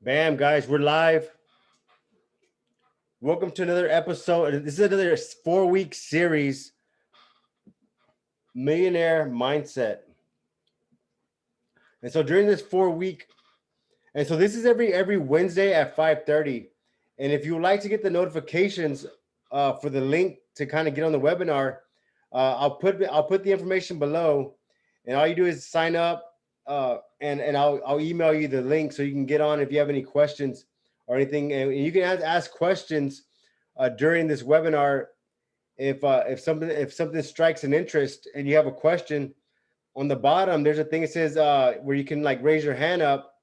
Bam, guys, we're live. Welcome to another episode. This is another 4-week series, Millionaire Mindset. And so during this 4 week, and so this is every Wednesday at 5:30. And if you would like to get the notifications for the link to kind of get on the webinar, I'll put the information below, and all you do is sign up, and I'll email you the link so you can get on if you have any questions or anything, and you can ask questions during this webinar if something strikes an interest and you have a question. On the bottom there's a thing that says where you can like raise your hand up,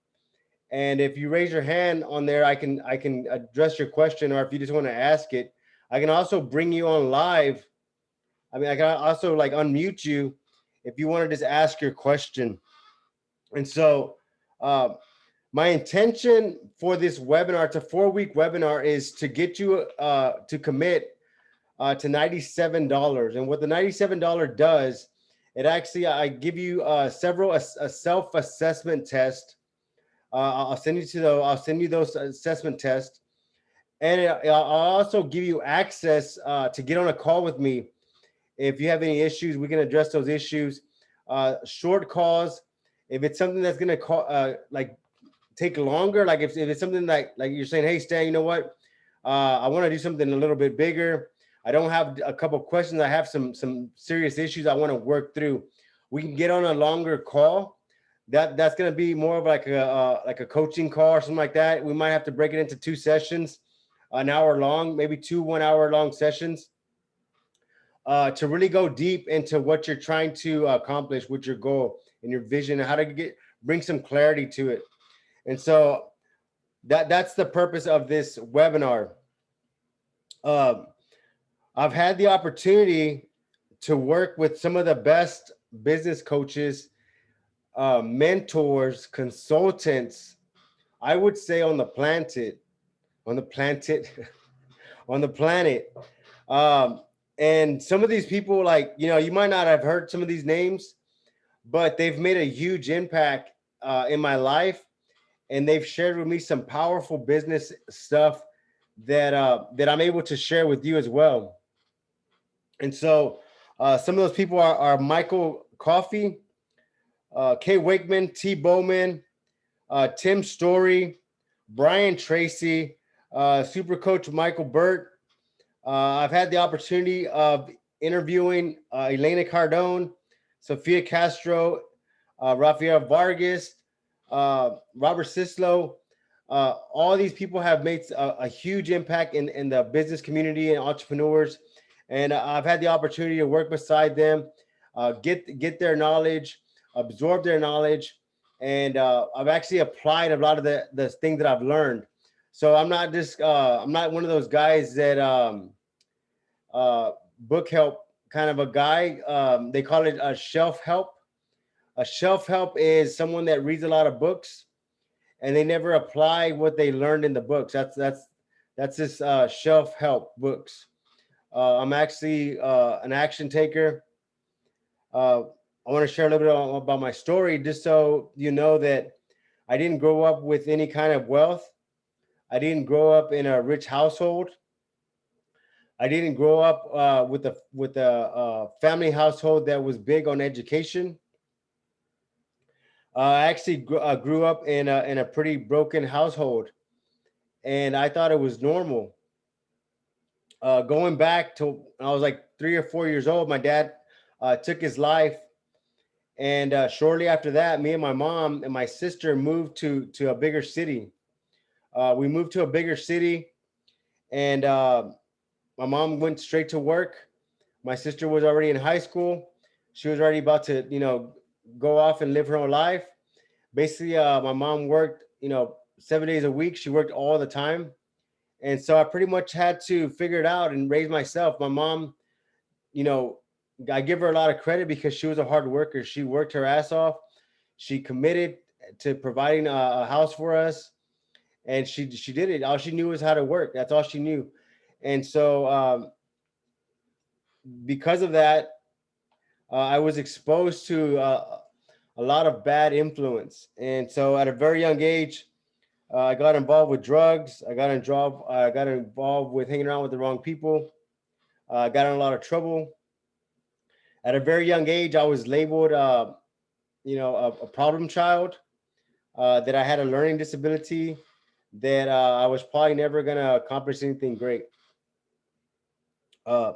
and if you raise your hand on there, I can address your question, or if you just want to ask it, I can also bring you on live. I mean, I can also like unmute you if you want to just ask your question. And so uh, my intention for this webinar, it's a 4-week webinar, is to get you to commit to $97. And what the $97 does, it actually, I give you a self-assessment test. I'll send you those assessment tests, and I'll also give you access to get on a call with me. If you have any issues, we can address those issues. Short calls. If it's something that's gonna call like take longer, like if it's something like you're saying, hey Stan, you know what? I want to do something a little bit bigger. I don't have a couple of questions. I have some serious issues I want to work through. We can get on a longer call. That's going to be more of like a coaching call or something like that. We might have to break it into 2 sessions, an hour long, maybe 2 1 hour long sessions, to really go deep into what you're trying to accomplish with your goal and your vision, and how to bring some clarity to it. And so that's the purpose of this webinar. Um, I've had the opportunity to work with some of the best business coaches, mentors, consultants, I would say on the planet, on the planet. Um, and some of these people, like, you might not have heard some of these names, but they've made a huge impact in my life, and they've shared with me some powerful business stuff that I'm able to share with you as well. And so some of those people are Michael Coffey, Kay Wakeman, T. Bowman, Tim Story, Brian Tracy, Super Coach Michael Burt. I've had the opportunity of interviewing Elena Cardone, Sofia Castro, Rafael Vargas, Robert Sislo. All these people have made a huge impact in the business community and entrepreneurs. And I've had the opportunity to work beside them, get their knowledge, absorb their knowledge, and I've actually applied a lot of the things that I've learned. So I'm not one of those guys that book help kind of a guy. They call it a shelf help. A shelf help is someone that reads a lot of books and they never apply what they learned in the books. That's this shelf help books. I'm actually an action taker. Uh, I want to share a little bit about my story, just so you know that I didn't grow up with any kind of wealth. I didn't grow up in a rich household. I didn't grow up with a family household that was big on education. I actually grew up in a pretty broken household, and I thought it was normal. Going back to when I was like 3 or 4 years old, my dad took his life, and shortly after that, me and my mom and my sister moved to a bigger city. We moved to a bigger city, and my mom went straight to work. My sister was already in high school. She was already about to, go off and live her own life. Basically, my mom worked, 7 days a week. She worked all the time. And so I pretty much had to figure it out and raise myself. My mom, you know, I give her a lot of credit because she was a hard worker. She worked her ass off. She committed to providing a house for us, and she did it. All she knew was how to work. That's all she knew. And so because of that, I was exposed to a lot of bad influence. And so at a very young age, I got involved with drugs. I got involved with hanging around with the wrong people. I got in a lot of trouble. At a very young age, I was labeled, a problem child. That I had a learning disability. That I was probably never gonna accomplish anything great. Uh,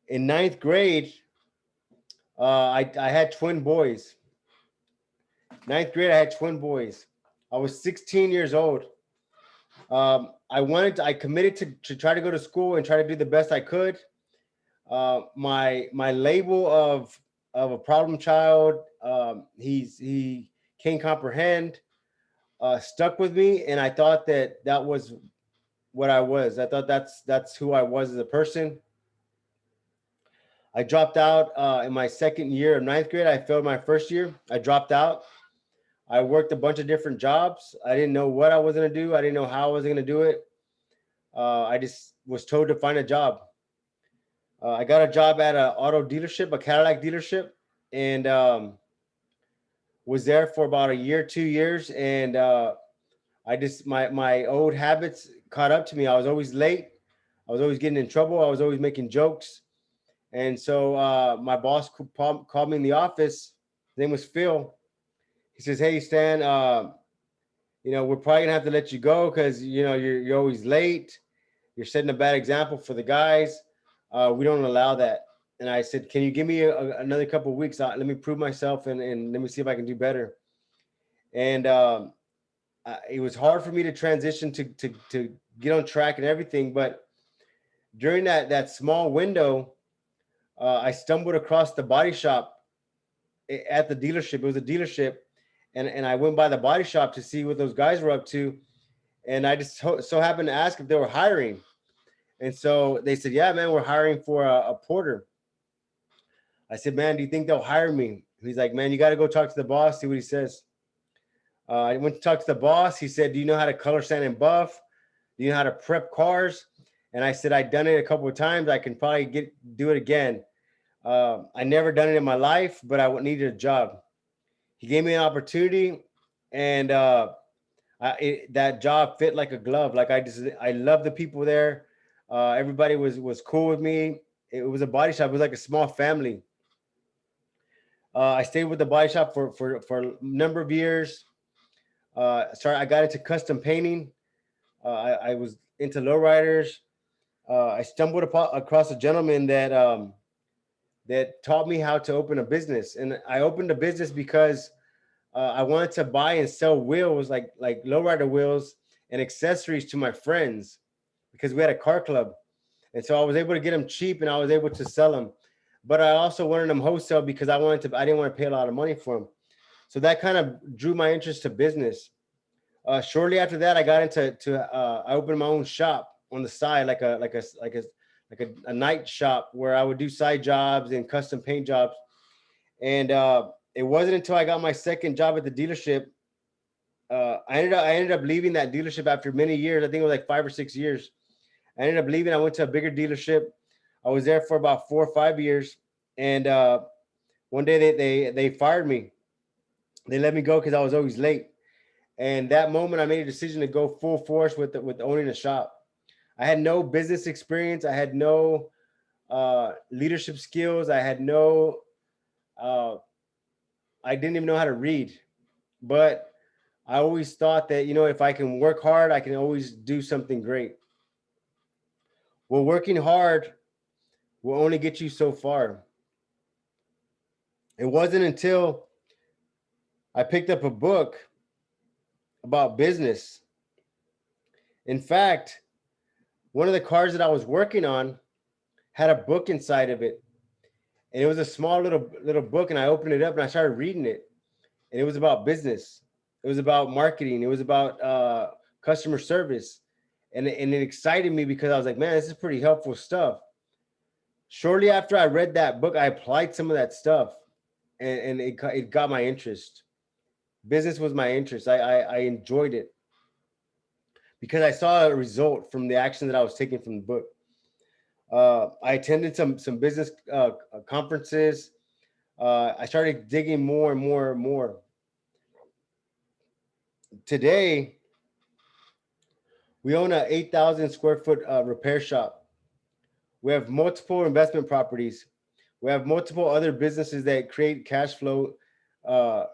in ninth grade, I had twin boys. Ninth grade, I had twin boys. I was 16 years old. I committed to try to go to school and try to do the best I could. My label of a problem child, he can't comprehend, stuck with me, and I thought that was what I was. I thought that's who I was as a person. I dropped out in my second year of ninth grade. I failed my first year. I dropped out. I worked a bunch of different jobs. I didn't know what I was going to do. I didn't know how I was going to do it. I just was told to find a job. I got a job at an auto dealership, a Cadillac dealership, and was there for about a year, 2 years. And I just my old habits caught up to me. I was always late. I was always getting in trouble. I was always making jokes. And so my boss called me in the office. His name was Phil. He says, "Hey, Stan, we're probably gonna have to let you go because you're always late. You're setting a bad example for the guys. We don't allow that." And I said, "Can you give me another couple of weeks? Let me prove myself and let me see if I can do better." And it was hard for me to transition to get on track and everything. But during that small window, I stumbled across the body shop at the dealership. It was a dealership, and I went by the body shop to see what those guys were up to. And I just so happened to ask if they were hiring. And so they said, "Yeah, man, we're hiring for a porter." I said, "Man, do you think they'll hire me?" He's like, "Man, you got to go talk to the boss, see what he says." I went to talk to the boss. He said, "Do you know how to color, sand, and buff? Do you know how to prep cars?" And I said, "I've done it a couple of times. I can probably do it again." I never done it in my life, but I needed a job. He gave me an opportunity, and that job fit like a glove. Like I love the people there. Everybody was cool with me. It was a body shop. It was like a small family. I stayed with the body shop for a number of years. I got into custom painting. I was into lowriders. I stumbled across a gentleman that taught me how to open a business, and I opened a business because I wanted to buy and sell wheels, like lowrider wheels and accessories to my friends, because we had a car club, and so I was able to get them cheap, and I was able to sell them. But I also wanted them wholesale because I didn't want to pay a lot of money for them. So that kind of drew my interest to business. Shortly after that, I got I opened my own shop on the side, like a night shop where I would do side jobs and custom paint jobs. And it wasn't until I got my second job at the dealership. I ended up leaving that dealership after many years. I think it was like 5 or 6 years. I ended up leaving. I went to a bigger dealership. I was there for about 4 or 5 years, and one day they fired me. They let me go because I was always late. And that moment, I made a decision to go full force with owning a shop. I had no business experience. I had no leadership skills. Uh, I didn't even know how to read. But I always thought that, if I can work hard, I can always do something great. Well, working hard will only get you so far. It wasn't until I picked up a book about business. In fact, one of the cars that I was working on had a book inside of it. And it was a small little book, and I opened it up and I started reading it. And it was about business. It was about marketing. It was about customer service. And it excited me because I was like, man, this is pretty helpful stuff. Shortly after I read that book, I applied some of that stuff, and it got my interest. Business was my interest. I enjoyed it because I saw a result from the action that I was taking from the book. I attended some business conferences. I started digging more and more and more. Today, We own a 8,000 square foot repair shop. We have multiple investment properties. We have multiple other businesses that create cash flow, uh,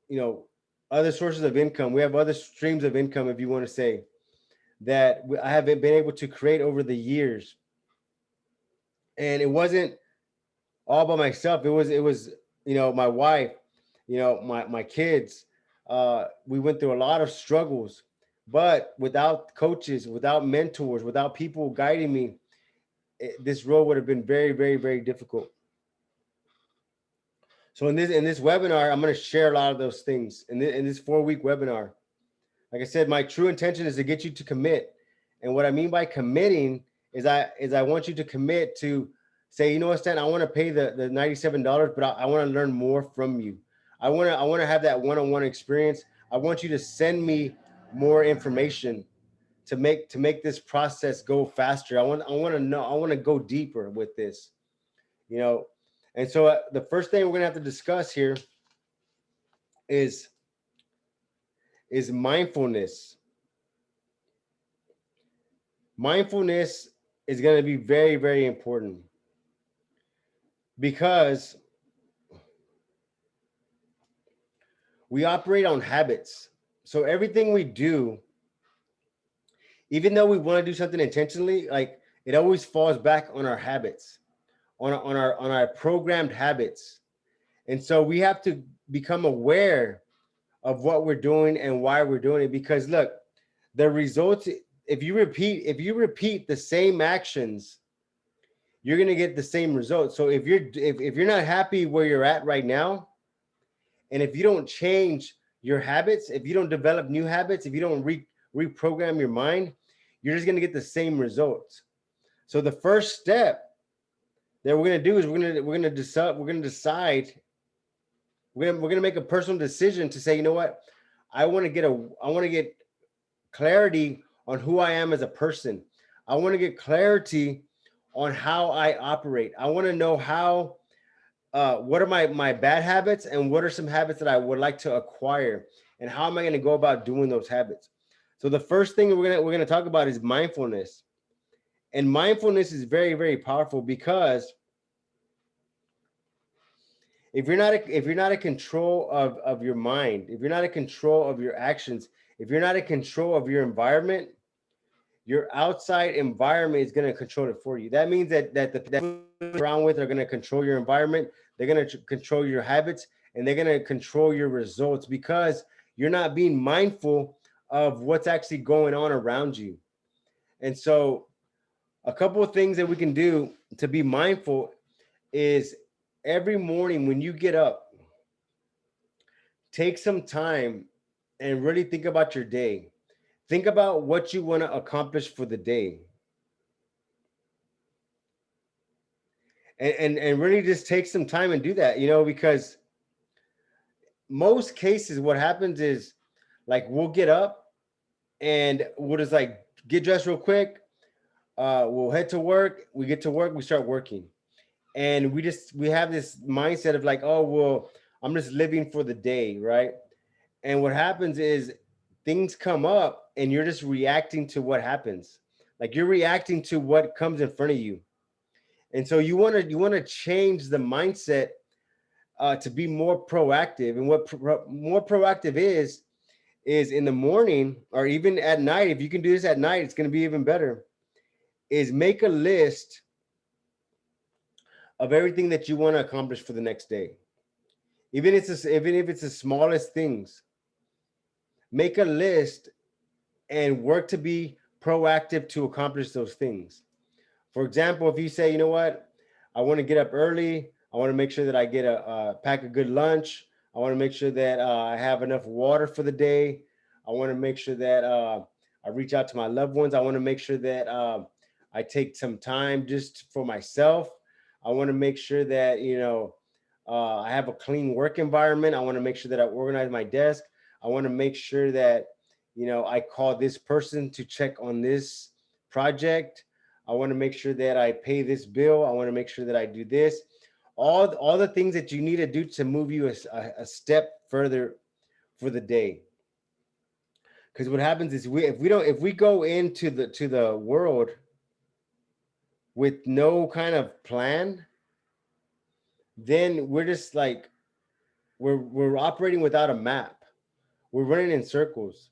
you know, other sources of income. We have other streams of income, if you want to say, that I have been able to create over the years. And it wasn't all by myself. It was my wife, my kids. We went through a lot of struggles, but without coaches, without mentors, without people guiding me, this road would have been very, very, very difficult. So in this webinar, I'm going to share a lot of those things in this 4-week webinar. Like I said, my true intention is to get you to commit. And what I mean by committing is I want you to commit to say, you know what, Stan, I want to pay the $97, but I want to learn more from you. I want to have that one-on-one experience. I want you to send me more information to make this process go faster. I want to know, I want to go deeper with this, you know. And so the first thing we're going to have to discuss here is mindfulness. Mindfulness is going to be very, very important because we operate on habits. So everything we do, even though we want to do something intentionally, like it always falls back on our habits, on our programmed habits. And so we have to become aware of what we're doing and why we're doing it. Because look, the results, if you repeat the same actions, you're going to get the same results. So if you're not happy where you're at right now, and if you don't change your habits, if you don't develop new habits, if you don't reprogram your mind, you're just going to get the same results. So the first step that we're going to do is we're going to decide we're going to make a personal decision to say, you know what, I want to get clarity on who I am as a person. I want to get clarity on how I operate. I want to know what are my bad habits and what are some habits that I would like to acquire, and how am I going to go about doing those habits. So the first thing we're going to talk about is mindfulness. And mindfulness is very, very powerful because if you're not in control of your mind, if you're not in control of your actions, if you're not in control of your environment, your outside environment is going to control it for you. That means that the people you're around with are going to control your environment. They're going to control your habits, and they're going to control your results because you're not being mindful of what's actually going on around you. And so a couple of things that we can do to be mindful is every morning when you get up, take some time and really think about your day. Think about what you want to accomplish for the day. And really just take some time and do that, because most cases what happens is, like, we'll get up and we'll just like get dressed real quick, we'll head to work, we get to work, we start working, and we have this mindset of like, oh well, I'm just living for the day, right? And what happens is things come up and you're just reacting to what happens. Like, you're reacting to what comes in front of you. And so you want to change the mindset, to be more proactive. And what more proactive is in the morning or even at night. If you can do this at night, it's going to be even better. Is make a list of everything that you want to accomplish for the next day. Even if it's the smallest things, make a list and work to be proactive to accomplish those things. For example, if you say, you know what, I want to get up early. I want to make sure that I get a pack a good lunch. I want to make sure that I have enough water for the day. I want to make sure that I reach out to my loved ones. I want to make sure that I take some time just for myself. I want to make sure that I have a clean work environment. I want to make sure that I organize my desk. I want to make sure that I call this person to check on this project. I want to make sure that I pay this bill. I want to make sure that I do this. All the things that you need to do to move you a step further for the day. Because what happens is if we go into the world with no kind of plan, then we're just like we're operating without a map. We're running in circles.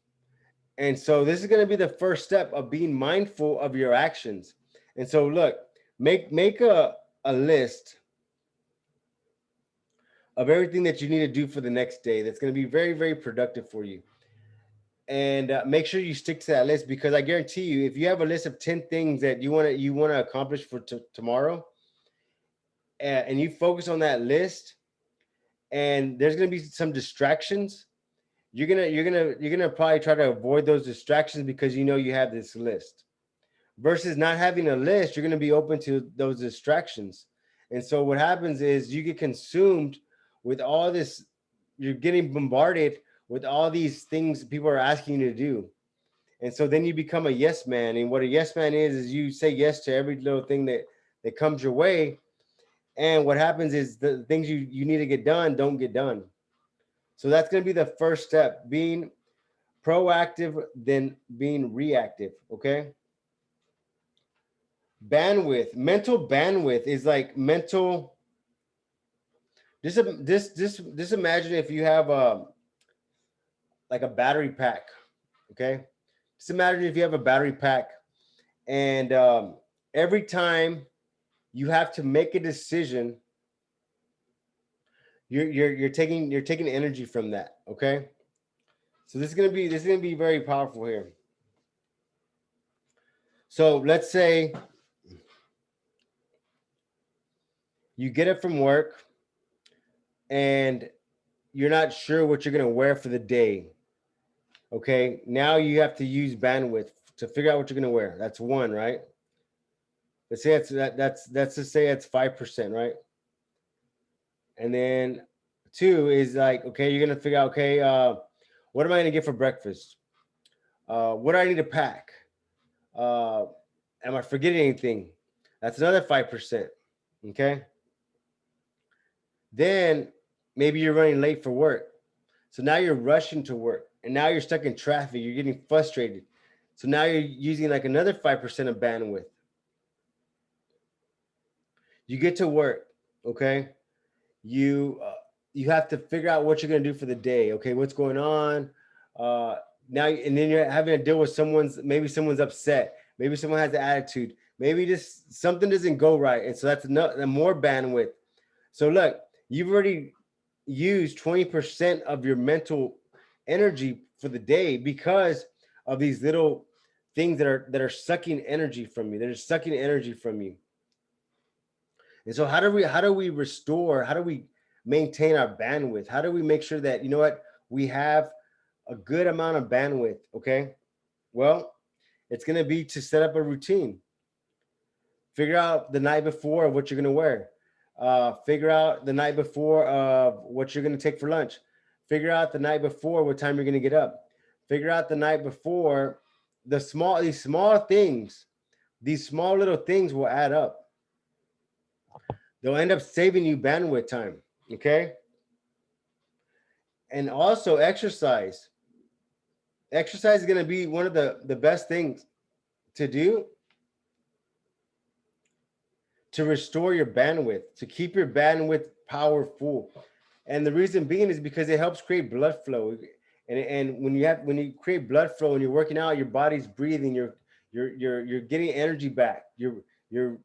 And so this is going to be the first step of being mindful of your actions. And so look, make a list of everything that you need to do for the next day that's going to be very, very productive for you. And make sure you stick to that list, because I guarantee you, if you have a list of 10 things that you want to accomplish for tomorrow, and you focus on that list, and there's going to be some distractions, you're gonna probably try to avoid those distractions because you know you have this list. Versus not having a list, you're going to be open to those distractions. And so what happens is you get consumed with all this, you're getting bombarded with all these things people are asking you to do. And so then you become a yes man. And what a yes man is you say yes to every little thing that comes your way. And what happens is the things you need to get done don't get done. So that's going to be the first step, being proactive than being reactive. Okay. Mental bandwidth is like mental. Just imagine if you have a like a battery pack. Okay. Just imagine if you have a battery pack, and every time you have to make a decision, you're taking energy from that. Okay. So this is gonna be very powerful here. So let's say you get up from work and you're not sure what you're gonna wear for the day. Okay. Now you have to use bandwidth to figure out what you're gonna wear. That's one, right? Let's say that's to say it's 5%, right? And then two is like, okay, you're gonna figure out, okay, what am I gonna get for breakfast? What do I need to pack? Uh, am I forgetting anything? That's another 5%. Okay. Then maybe you're running late for work. So now you're rushing to work, and now you're stuck in traffic. You're getting frustrated. So now you're using like another 5% of bandwidth. You get to work, okay? You have to figure out what you're gonna do for the day. Okay, what's going on? Uh, Now, and then you're having to deal with maybe someone's upset, maybe someone has an attitude, maybe just something doesn't go right, and so that's more bandwidth. So look, you've already used 20% of your mental energy for the day because of these little things that are sucking energy from you. They're sucking energy from you. And so how do we restore? How do we maintain our bandwidth? How do we make sure that we have a good amount of bandwidth? Okay. Well, it's gonna be to set up a routine. Figure out the night before what you're gonna wear. Figure out the night before what you're gonna take for lunch. Figure out the night before what time you're gonna get up. Figure out the night before these small things, these small little things will add up. They'll end up saving you bandwidth time. Okay. And also exercise. Exercise is going to be one of the best things to do to restore your bandwidth, to keep your bandwidth powerful. And the reason being is because it helps create blood flow. And when you create blood flow and you're working out, your body's breathing, you're getting energy back. You're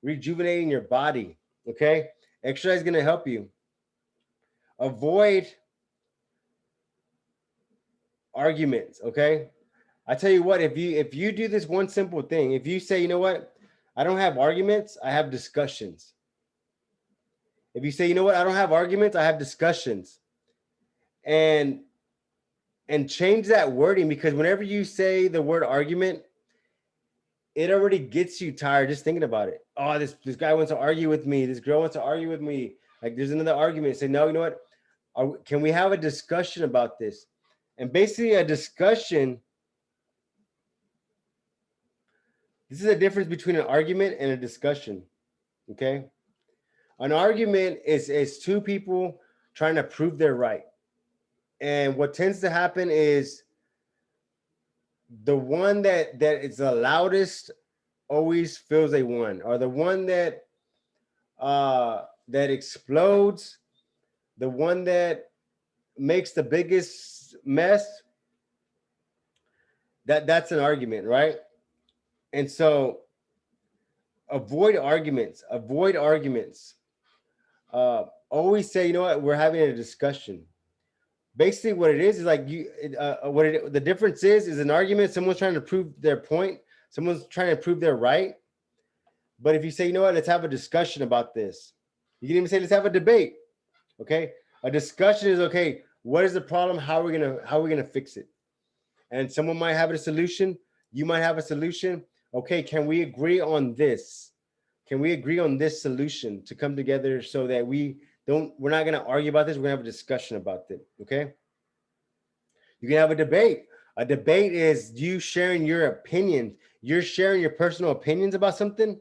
rejuvenating your body. Okay? Exercise is going to help you. Avoid arguments. Okay? I tell you what, if you do this one simple thing, if you say, you know what, I don't have arguments, I have discussions. If you say, you know what, I don't have arguments, I have discussions. And change that wording, because whenever you say the word argument, it already gets you tired just thinking about it. Oh, this guy wants to argue with me. This girl wants to argue with me. Like there's another argument. Say, no, you know what? Can we have a discussion about this? And basically a discussion. This is a difference between an argument and a discussion. Okay. An argument is two people trying to prove they're right. And what tends to happen is the one that is the loudest always feels they won, or the one that explodes, the one that makes the biggest mess, that's an argument, right? And so avoid arguments, avoid arguments. Always say, you know what, we're having a discussion. Basically what it is like the difference is an argument, someone's trying to prove their point, someone's trying to prove they're right. But if you say, you know what, let's have a discussion about this, you can even say, let's have a debate. Okay, a discussion is, okay, what is the problem, how are we gonna fix it? And someone might have a solution, you might have a solution. Okay, can we agree on this? Can we agree on this solution to come together so that we're not going to argue about this, we're going to have a discussion about it. Okay, you can have a debate. A debate is you sharing your opinions, you're sharing your personal opinions about something,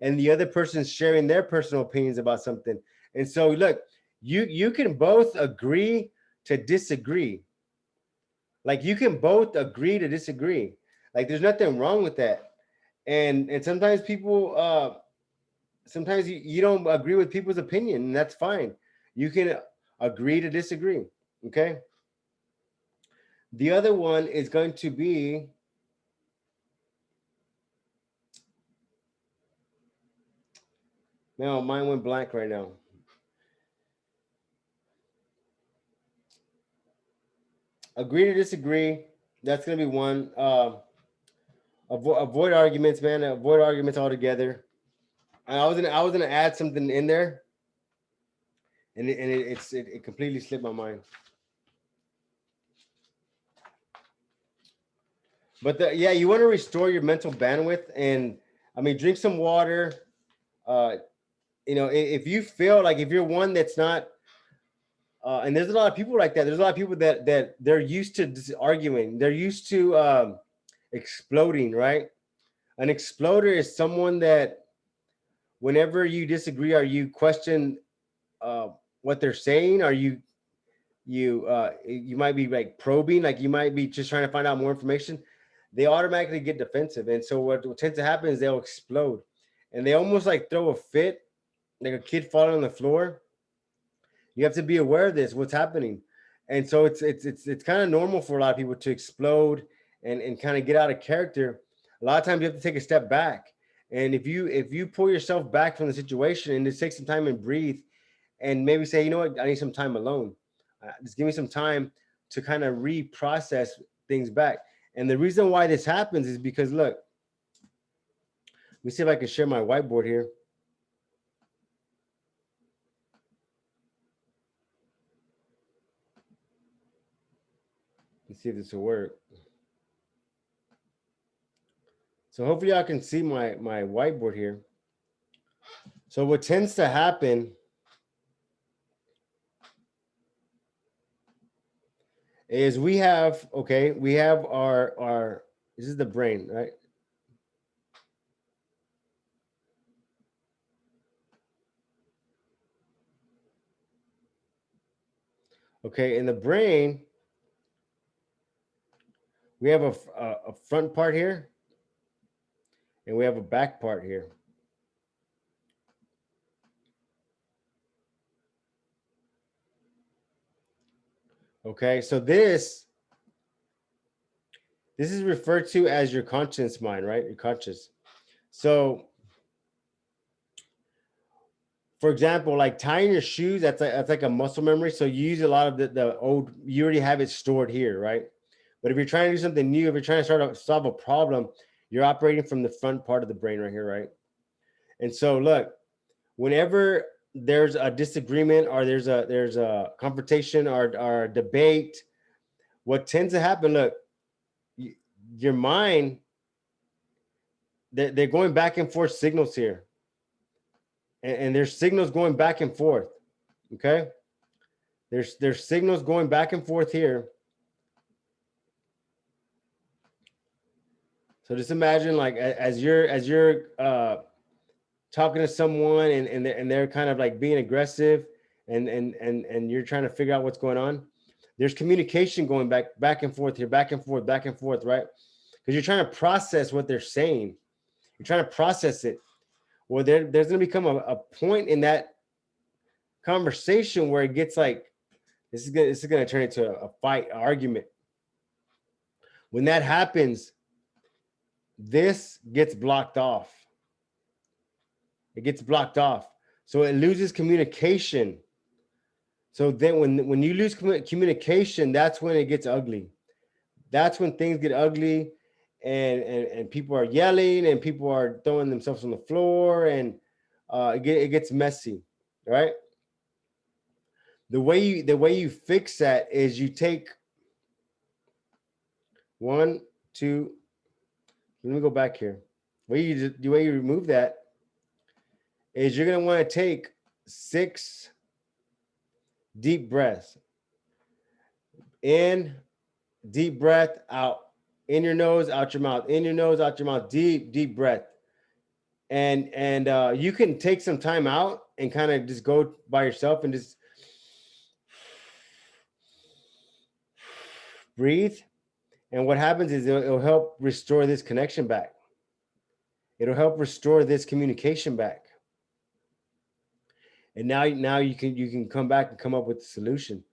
and the other person's sharing their personal opinions about something. And so look, you can both agree to disagree. Like you can both agree to disagree. Like there's nothing wrong with that. And sometimes people sometimes you don't agree with people's opinion, and that's fine. You can agree to disagree. Okay. The other one is going to be, no, mine went blank right now. Agree to disagree. That's going to be one. Avoid arguments, man. Avoid arguments altogether. I was gonna add something in there, and it completely slipped my mind. But yeah, you want to restore your mental bandwidth, and I mean, drink some water. Uh, if you feel like, if you're one that's not, and there's a lot of people like that. There's a lot of people that they're used to arguing. They're used to exploding, right? An exploder is someone that whenever you disagree or you question uh, what they're saying, or you might be like probing, like you might be just trying to find out more information, they automatically get defensive. And so what tends to happen is they'll explode, and they almost like throw a fit, like a kid falling on the floor. You have to be aware of this, what's happening. And so it's kind of normal for a lot of people to explode and kind of get out of character. A lot of times you have to take a step back. And if you pull yourself back from the situation and just take some time and breathe, and maybe say, you know what, I need some time alone. Just give me some time to kind of reprocess things back. And the reason why this happens is because, look, let me see if I can share my whiteboard here. Let's see if this will work. So hopefully y'all can see my whiteboard here. So what tends to happen is we have our this is the brain, right? Okay, in the brain, we have a front part here, and we have a back part here. Okay, so this is referred to as your conscious mind, right? Your conscious. So, for example, like tying your shoes, that's like a muscle memory. So you use a lot of the old, you already have it stored here, right? But if you're trying to do something new, if you're trying to solve a problem, you're operating from the front part of the brain right here, right? And so look, whenever there's a disagreement, or there's a confrontation, or a debate, what tends to happen, look, your mind, they're going back and forth signals here, and there's signals going back and forth. Okay, there's signals going back and forth here. So just imagine, like, as you're talking to someone, and they're kind of like being aggressive, and you're trying to figure out what's going on. There's communication going back and forth here, back and forth, right? because you're trying to process what they're saying. You're trying to process it. Well, there's going to become a point in that conversation where it gets like, this is going to turn into a fight, argument. When that happens, this gets blocked off. It gets blocked off. So it loses communication. So then when you lose communication, that's when it gets ugly. That's when things get ugly, and people are yelling, and people are throwing themselves on the floor, and it gets messy, right? The way you fix that is you take one, two. Let me go back here. The way you remove that is you're gonna want to take 6 deep breaths. In, deep breath, out. In your nose, out your mouth. In your nose, out your mouth. Deep, deep breath. And you can take some time out and kind of just go by yourself and just breathe. And what happens is it'll help restore this connection back. It'll help restore this communication back. And now you can come back and come up with a solution.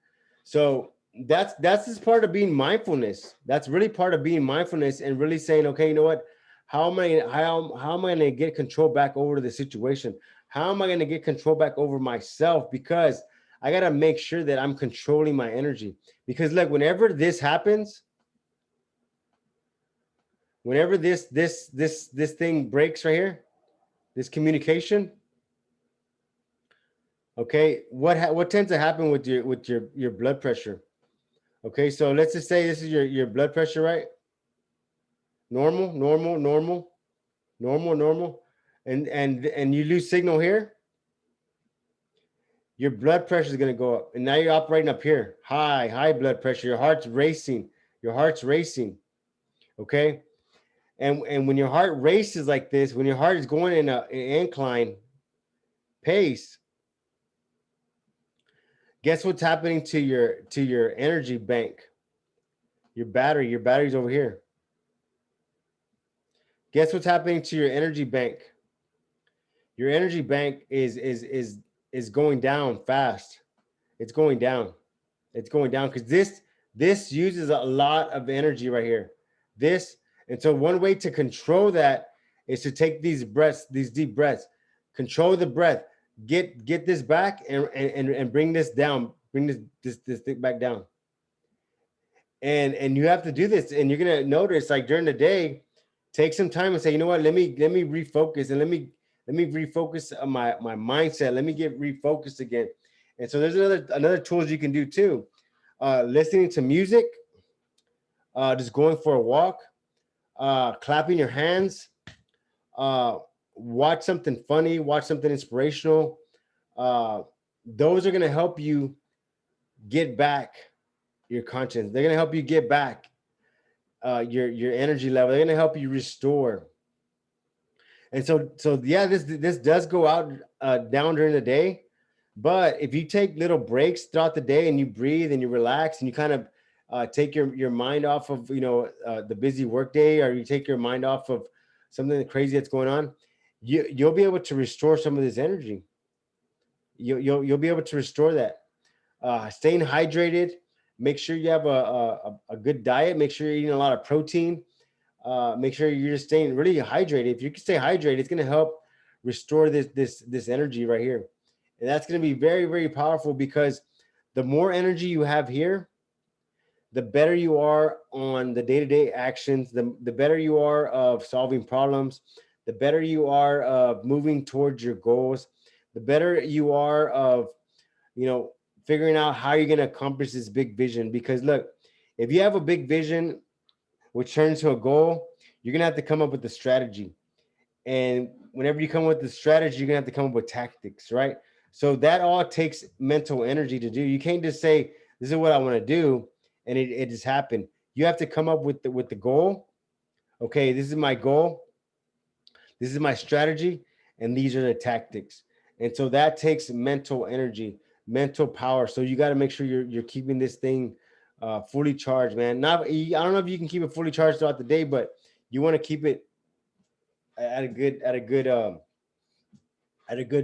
So that's just part of being mindfulness. That's really part of being mindfulness, and really saying, okay, you know what? How am I going to get control back over the situation? How am I going to get control back over myself? Because I got to make sure that I'm controlling my energy. Because look, whenever this happens, whenever this thing breaks right here, this communication, okay, what tends to happen with your blood pressure? Okay, so let's just say this is your blood pressure, right? Normal, normal, normal, normal, normal, and you lose signal here, your blood pressure is going to go up, and now you're operating up here, high blood pressure. Your heart's racing. Okay, and when your heart races like this, when your heart is going in an incline pace, guess what's happening to your energy bank? Your battery's over here. Guess what's happening to your energy bank? Your energy bank is going down fast. It's going down. It's going down because this uses a lot of energy right here. And so one way to control that is to take these breaths, these deep breaths, control the breath, get this back, and bring this down, bring this thing back down. And you have to do this, and you're gonna notice, like, during the day, take some time and say, you know what, let me refocus, and let me refocus on my mindset. Let me get refocused again. And so there's another tools you can do too. Listening to music, just going for a walk, clapping your hands, watch something funny, watch something inspirational. Those are going to help you get back your conscience. They're going to help you get back your energy level. They're going to help you restore. And so yeah, this does go out down during the day. But if you take little breaks throughout the day and you breathe and you relax and you kind of take your mind off of the busy workday, or you take your mind off of something crazy that's going on, you'll be able to restore some of this energy. You'll be able to restore that. Staying hydrated. Make sure you have a good diet. Make sure you're eating a lot of protein. Make sure you're just staying really hydrated. If you can stay hydrated, it's going to help restore this energy right here. And that's going to be very, very powerful, because the more energy you have here, the better you are on the day-to-day actions, the better you are of solving problems, the better you are of moving towards your goals, the better you are of, figuring out how you're going to accomplish this big vision. Because look, if you have a big vision, which turns to a goal, you're going to have to come up with a strategy. And whenever you come up with the strategy, you're going to have to come up with tactics, right? So that all takes mental energy to do. You can't just say, this is what I want to do, and it just happened. You have to come up with the goal. Okay, this is my goal. This is my strategy, and these are the tactics. And so that takes mental energy, mental power. So you got to make sure you're keeping this thing fully charged, man. I don't know if you can keep it fully charged throughout the day, but you want to keep it at a good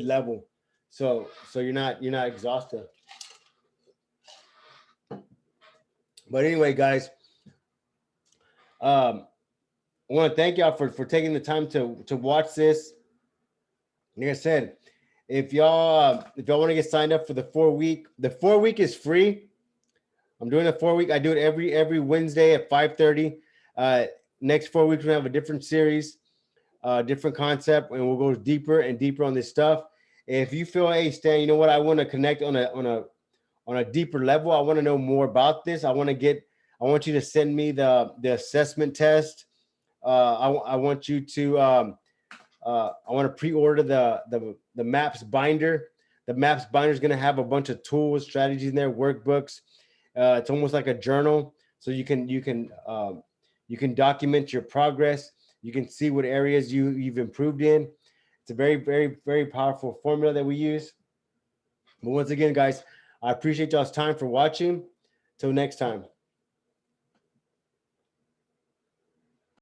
level. So you're not exhausted. But anyway, guys, I want to thank y'all for taking the time to watch this. Like I said, if y'all want to get signed up for the 4 week, the 4 week is free. I'm doing the 4 week. I do it every Wednesday at 5:30. Next 4 weeks we have a different series, different concept, and we'll go deeper and deeper on this stuff. If you feel, hey Stan, you know what, I want to connect on a deeper level. I want to know more about this. I want you to send me the assessment test. I want you to I want to pre-order the maps binder. The maps binder is going to have a bunch of tools, strategies in there, workbooks. It's almost like a journal, so you can document your progress. You can see what areas you've improved in. It's a very, very, very powerful formula that we use. But once again, guys, I appreciate y'all's time for watching. Till next time.